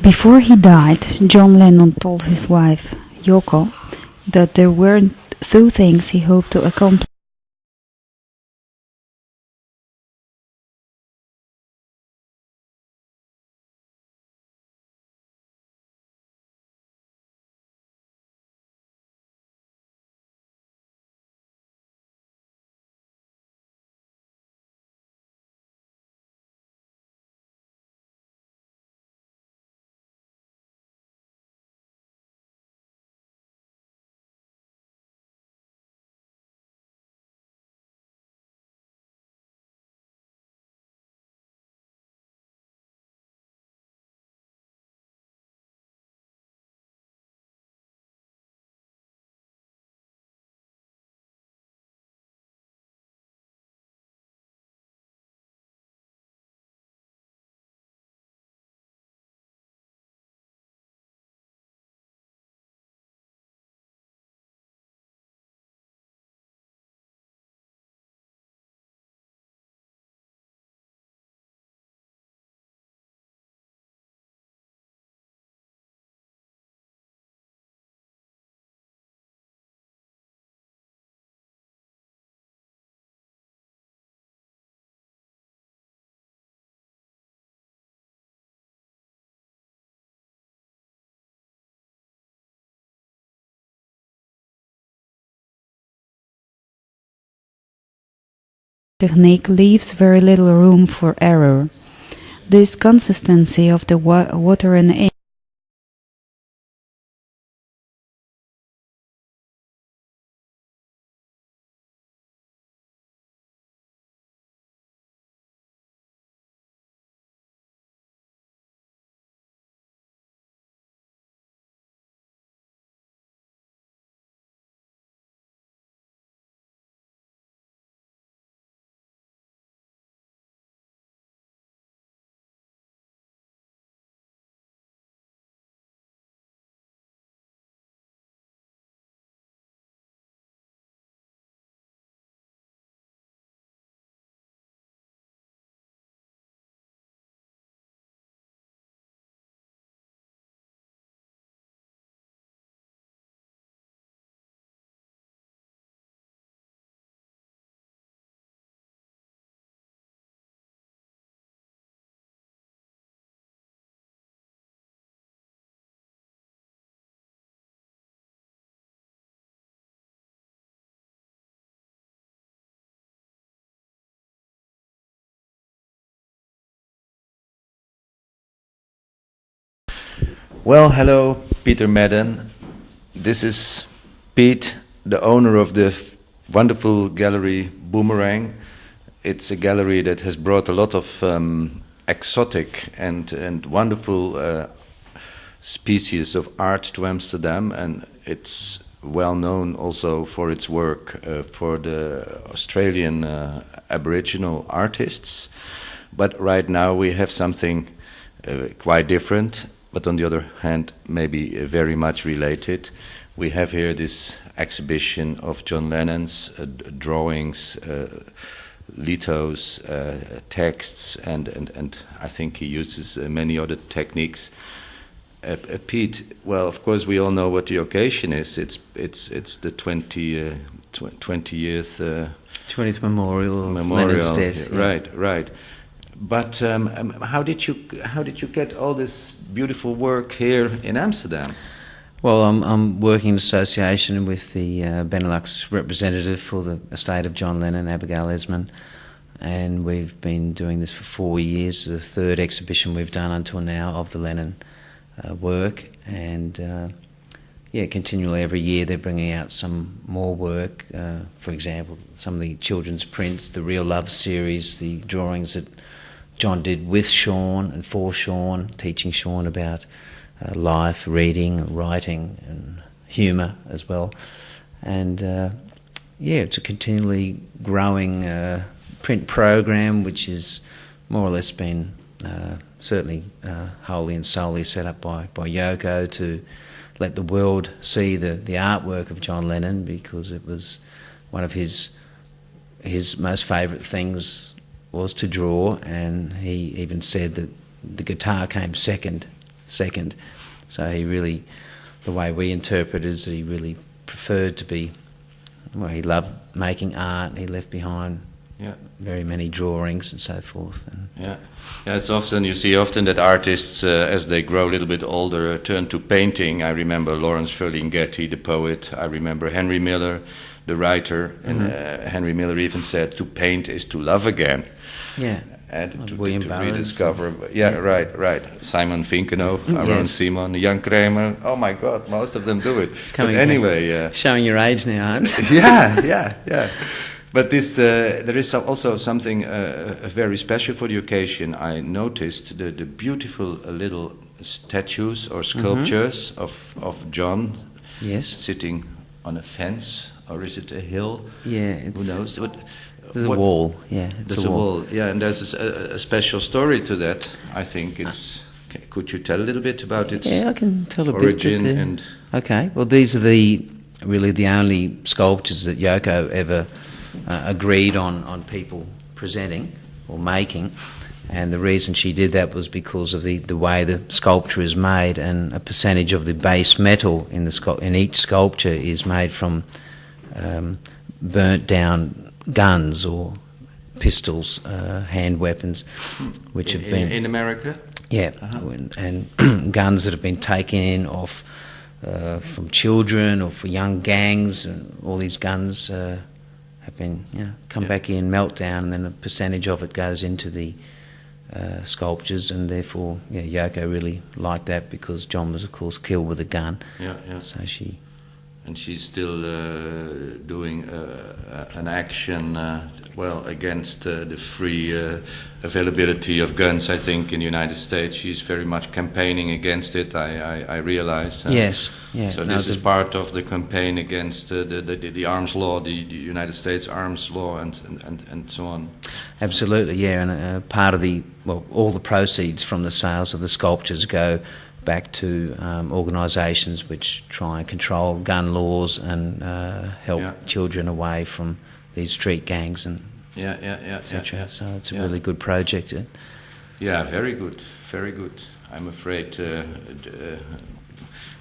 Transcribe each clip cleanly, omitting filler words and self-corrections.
Before he died, John Lennon told his wife, Yoko, that there were two things he hoped to accomplish. Technique leaves very little room for error. This consistency of the water and ink Well, hello, Peter Madden. This is Pete, the owner of the wonderful gallery Boomerang. It's a gallery that has brought a lot of exotic and wonderful species of art to Amsterdam, and it's well known also for its work for the Australian Aboriginal artists. But right now we have something quite different, but on the other hand, maybe very much related. We have here this exhibition of John Lennon's drawings, lithos, texts, and I think he uses many other techniques. Pete, well, of course, we all know what the occasion is. It's the 20 years 20th memorial of Lennon's death. Yeah. Right. But how did you get all this beautiful work here in Amsterdam? Well, I'm working in association with the Benelux representative for the estate of John Lennon, Abigail Esmond, and we've been doing this for 4 years, the third exhibition we've done until now of the Lennon work, and continually every year they're bringing out some more work. For example, some of the children's prints, the Real Love series, the drawings that John did with Sean and for Sean, teaching Sean about life, reading, writing and humour as well. And it's a continually growing print program which is more or less been certainly wholly and solely set up by Yoko to let the world see the artwork of John Lennon, because it was one of his most favourite things was to draw, and he even said that the guitar came second second. So he really, the way we interpret it is that he really preferred to be, well, he loved making art. He left behind very many drawings and so forth. And it's often, you see often that artists, as they grow a little bit older, turn to painting. I remember Lawrence Ferlinghetti, the poet. I remember Henry Miller, the writer. And Henry Miller even said, to paint is to love again. Yeah. And to William rediscover. Right. Simon Finkeno, Aaron Simon, Jan Kramer. Oh my God, most of them do it. It's coming but anyway, showing your age now, Hans. yeah. But this, there is also something very special for the occasion. I noticed the beautiful little statues or sculptures of John sitting on a fence, or is it a hill? Yeah, who knows? There's a wall. Yeah, there's a wall. Yeah, and there's a special story to that. I think it's. Could you tell a little bit about its I can tell a origin bit. and. Okay, well, these are really the only sculptures that Yoko ever agreed on people presenting or making, and the reason she did that was because of the way the sculpture is made, and a percentage of the base metal in each sculpture is made from burnt down guns or pistols, hand weapons, which have been in America. Yeah, and guns that have been taken in off from children or for young gangs, and all these guns have been come back in, melt down, and then a percentage of it goes into the sculptures, and therefore Yoko really liked that because John was of course killed with a gun. So she. And she's still doing an action, against the free availability of guns, I think, in the United States. She's very much campaigning against it, I realize. Yes, So this is part of the campaign against the arms law, the United States arms law, and so on. Absolutely, and part of all the proceeds from the sales of the sculptures go back to organisations which try and control gun laws and help children away from these street gangs and etc. So it's a really good project. Yeah, very good. I'm afraid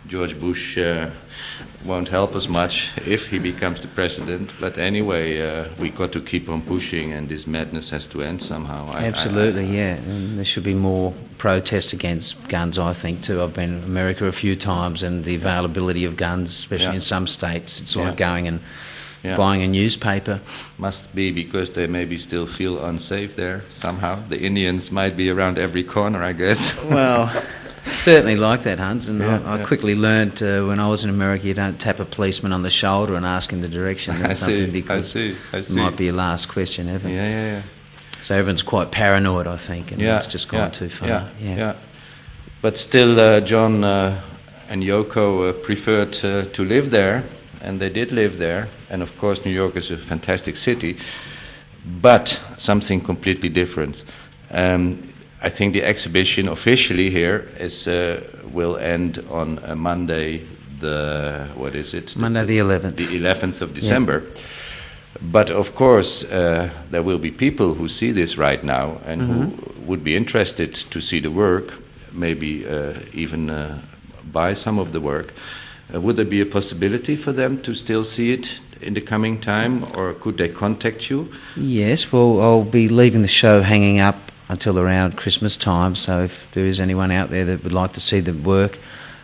George Bush won't help us much if he becomes the president. But anyway, we got to keep on pushing, and this madness has to end somehow. Absolutely, and there should be more protest against guns, I think, too. I've been in America a few times, and the availability of guns, especially in some states, it's like going and buying a newspaper. Must be because they maybe still feel unsafe there somehow. The Indians might be around every corner, I guess. Well, certainly like that, Hans, and I quickly learnt when I was in America, you don't tap a policeman on the shoulder and ask him the direction or something, because it might be your last question ever. Yeah. So everyone's quite paranoid, I think, and it's just gone too far. Yeah. But still, John and Yoko preferred to live there, and they did live there. And of course, New York is a fantastic city, but something completely different. I think the exhibition officially here will end on Monday, Monday the 11th. The 11th of December. Yeah. But of course, there will be people who see this right now and who would be interested to see the work, maybe even buy some of the work. Would there be a possibility for them to still see it in the coming time, or could they contact you? Yes, well, I'll be leaving the show hanging up until around Christmas time, so if there is anyone out there that would like to see the work,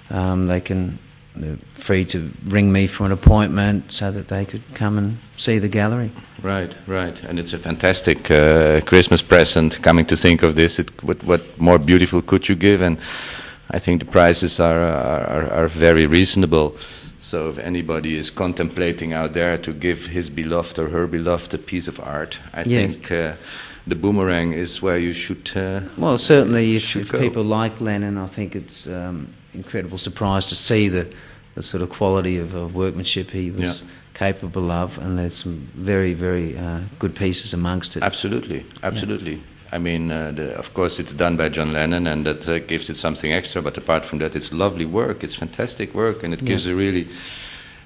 they're free to ring me for an appointment so that they could come and see the gallery. Right. And it's a fantastic Christmas present, coming to think of this. What more beautiful could you give? And I think the prices are very reasonable. So if anybody is contemplating out there to give his beloved or her beloved a piece of art, I think the Boomerang is where you should well, certainly if people like Lennon, I think it's incredible surprise to see the sort of quality of workmanship he was capable of, and there's some very, very good pieces amongst it. Absolutely. I mean, of course, it's done by John Lennon, and that gives it something extra. But apart from that, it's lovely work. It's fantastic work, and it gives a really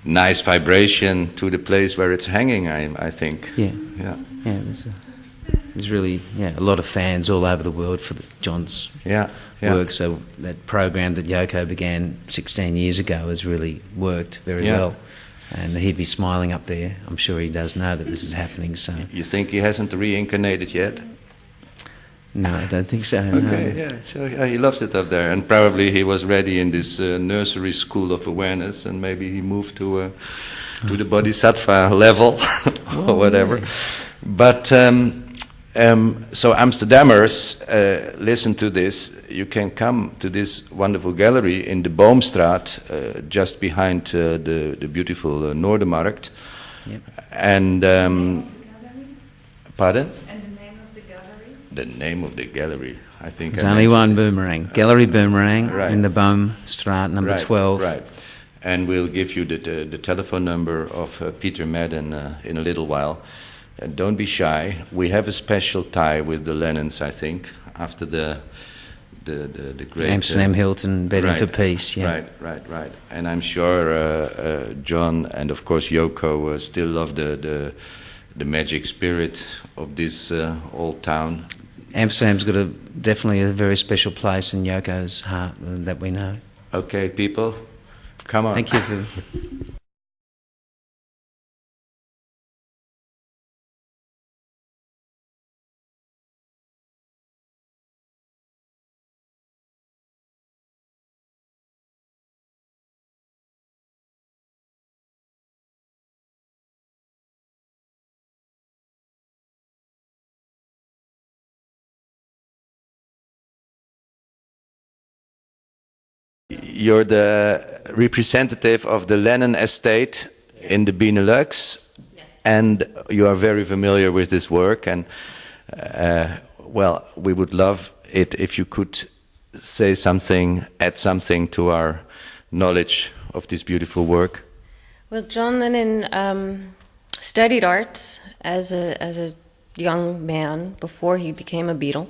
nice vibration to the place where it's hanging. I think. There's really a lot of fans all over the world for John's work. So that program that Yoko began 16 years ago has really worked very well. And he'd be smiling up there. I'm sure he does know that this is happening. So you think he hasn't reincarnated yet? No, I don't think so. Okay, no. so he loves it up there, and probably he was ready in this nursery school of awareness, and maybe he moved to the bodhisattva level or whatever. Yeah. But so Amsterdammers, listen to this. You can come to this wonderful gallery in the Boomstraat, just behind the beautiful Noordermarkt. Yep. And pardon? The name of the gallery? I think there's only one Boomerang, Galerie Boomerang, right. in the Boomstraat, number 12. Right. And we'll give you the telephone number of Peter Madden in a little while. Don't be shy. We have a special tie with the Lennons, I think, after the great Amsterdam Hilton Bedding for Peace. Yeah. Right. And I'm sure John and of course Yoko still love the magic spirit of this old town. Amsterdam's got definitely a very special place in Yoko's heart that we know. Okay, people, come on. Thank you for... You're the representative of the Lennon estate in the Benelux, and you are very familiar with this work. And well, we would love it if you could say something, add something to our knowledge of this beautiful work. Well, John Lennon studied art as a young man before he became a Beatle.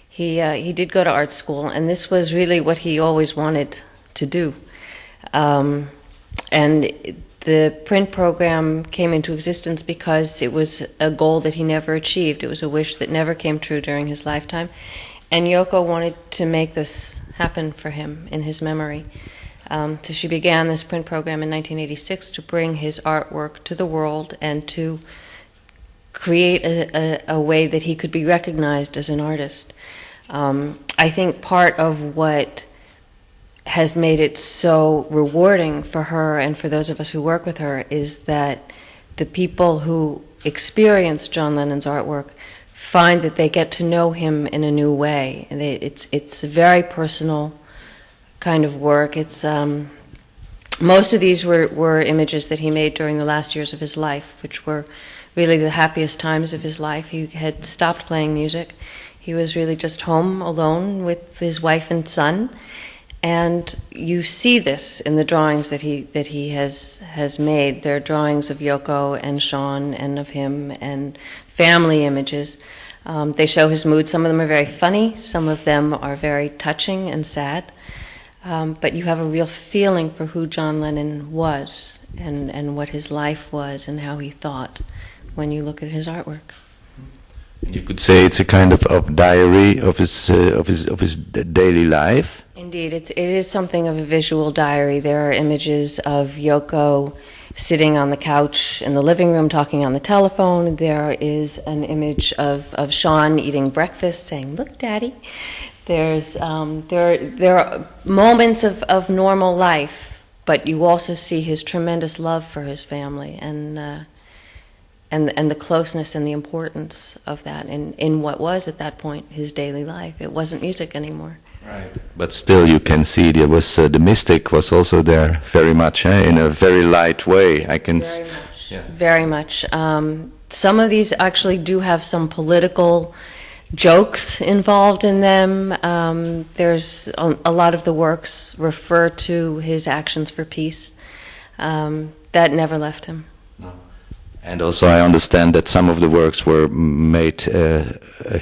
He did go to art school, and this was really what he always wanted to do. And the print program came into existence because it was a goal that he never achieved. It was a wish that never came true during his lifetime. And Yoko wanted to make this happen for him in his memory. So she began this print program in 1986 to bring his artwork to the world and to create a way that he could be recognized as an artist. I think part of what has made it so rewarding for her and for those of us who work with her is that the people who experience John Lennon's artwork find that they get to know him in a new way. And it's a very personal kind of work. It's most of these were images that he made during the last years of his life, which were really the happiest times of his life. He had stopped playing music. He was really just home alone with his wife and son. And you see this in the drawings that he has made. There are drawings of Yoko and Sean and of him and family images. They show his mood. Some of them are very funny. Some of them are very touching and sad. But you have a real feeling for who John Lennon was and what his life was and how he thought when you look at his artwork. You could say it's a kind of diary of his daily life. Indeed, it is something of a visual diary. There are images of Yoko sitting on the couch in the living room talking on the telephone. There is an image of Sean eating breakfast saying, "Look, Daddy." There are moments of normal life, but you also see his tremendous love for his family and the closeness and the importance of that in what was at that point his daily life. It wasn't music anymore. Right. But still, you can see there was the mystic was also there very much in a very light way. I can. Very much. Yeah. Very much. Some of these actually do have some political jokes involved in them. There's a lot of the works refer to his actions for peace. That never left him. No. And also I understand that some of the works were made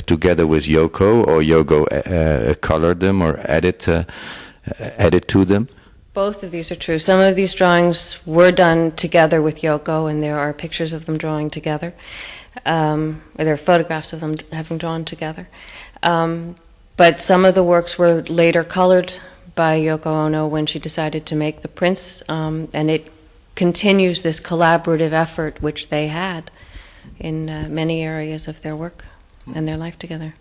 together with Yoko, or Yoko colored them or added to them. Both of these are true. Some of these drawings were done together with Yoko, and there are pictures of them drawing together. Or there are photographs of them having drawn together. But some of the works were later colored by Yoko Ono when she decided to make the prints, and it continues this collaborative effort which they had in many areas of their work and their life together.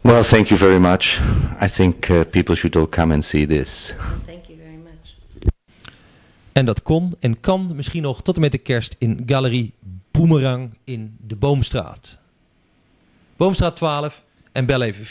Well, thank you very much. I think people should all come and see this. Thank you very much. En dat kon en kan misschien nog tot en met de kerst in Galerie Boomerang in de Boomstraat. Boomstraat 12 en bel even 420-3516.